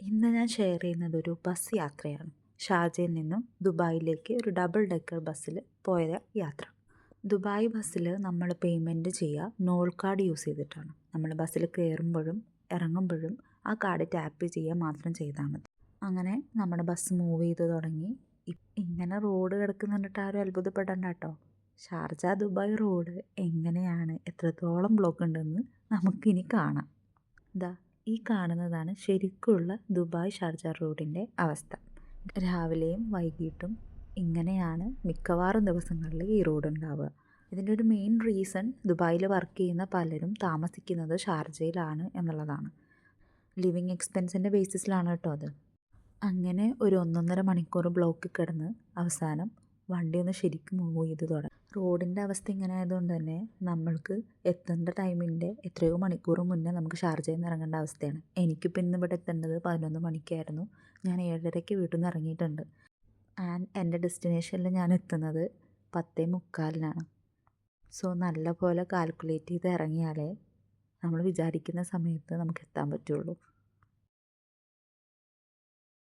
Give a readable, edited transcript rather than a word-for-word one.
ഇന്ന് ഞാൻ ഷെയർ ചെയ്യുന്നത് ഒരു ബസ് യാത്രയാണ്. ഷാർജയിൽ നിന്നും ദുബായിലേക്ക് ഒരു ഡബിൾ ഡെക്കർ ബസ്സിൽ പോയ യാത്ര. ദുബായ് ബസ്സിൽ നമ്മൾ പേയ്മെൻറ്റ് ചെയ്യുക നോൾ കാർഡ് യൂസ് ചെയ്തിട്ടാണ്. നമ്മൾ ബസ്സിൽ കയറുമ്പോഴും ഇറങ്ങുമ്പോഴും ആ കാർഡ് ടാപ്പ് ചെയ്യുക മാത്രം ചെയ്താൽ മതി. അങ്ങനെ നമ്മുടെ ബസ് മൂവ് ചെയ്ത് തുടങ്ങി. ഇങ്ങനെ റോഡ് കിടക്കുന്നുണ്ടിട്ട് ആരും അത്ഭുതപ്പെടണ്ട കേട്ടോ. ഷാർജ ദുബായ് റോഡ് എങ്ങനെയാണ്, എത്രത്തോളം ബ്ലോക്ക് ഉണ്ടെന്ന് നമുക്കിനി കാണാം. ഈ കാണുന്നതാണ് ശരിക്കുള്ള ദുബായ് ഷാർജ റോഡിൻ്റെ അവസ്ഥ. രാവിലെയും വൈകിട്ടും ഇങ്ങനെയാണ് മിക്കവാറും ദിവസങ്ങളിൽ ഈ റോഡ് ഉണ്ടാവുക. ഇതിൻ്റെ ഒരു മെയിൻ റീസൺ ദുബായിൽ വർക്ക് ചെയ്യുന്ന പലരും താമസിക്കുന്നത് ഷാർജയിലാണ് എന്നുള്ളതാണ്. ലിവിങ് എക്സ്പെൻസിൻ്റെ ബേസിസിലാണ് കേട്ടോ അത്. അങ്ങനെ ഒരു 1.5 മണിക്കൂർ ബ്ലോക്ക് കിടന്ന് അവസാനം വണ്ടി ഒന്ന് ശരിക്കും മൂവ് ചെയ്ത് തുടങ്ങി. റോഡിൻ്റെ അവസ്ഥ ഇങ്ങനെ ആയതുകൊണ്ട് തന്നെ നമ്മൾക്ക് എത്തേണ്ട ടൈമിൻ്റെ എത്രയോ മണിക്കൂർ മുന്നേ നമുക്ക് ഷാർജയിൽ നിന്ന് ഇറങ്ങേണ്ട അവസ്ഥയാണ്. എനിക്കിപ്പോൾ ഇന്ന് ഇവിടെ എത്തേണ്ടത് 11 മണിക്കായിരുന്നു. ഞാൻ 7:30 വീട്ടിൽ നിന്ന് ഇറങ്ങിയിട്ടുണ്ട്. ആൻഡ് എൻ്റെ ഡെസ്റ്റിനേഷനിൽ ഞാൻ എത്തുന്നത് 10:45. സോ നല്ല പോലെ കാൽക്കുലേറ്റ് ചെയ്ത് ഇറങ്ങിയാലേ നമ്മൾ വിചാരിക്കുന്ന സമയത്ത് നമുക്ക് എത്താൻ പറ്റുള്ളൂ.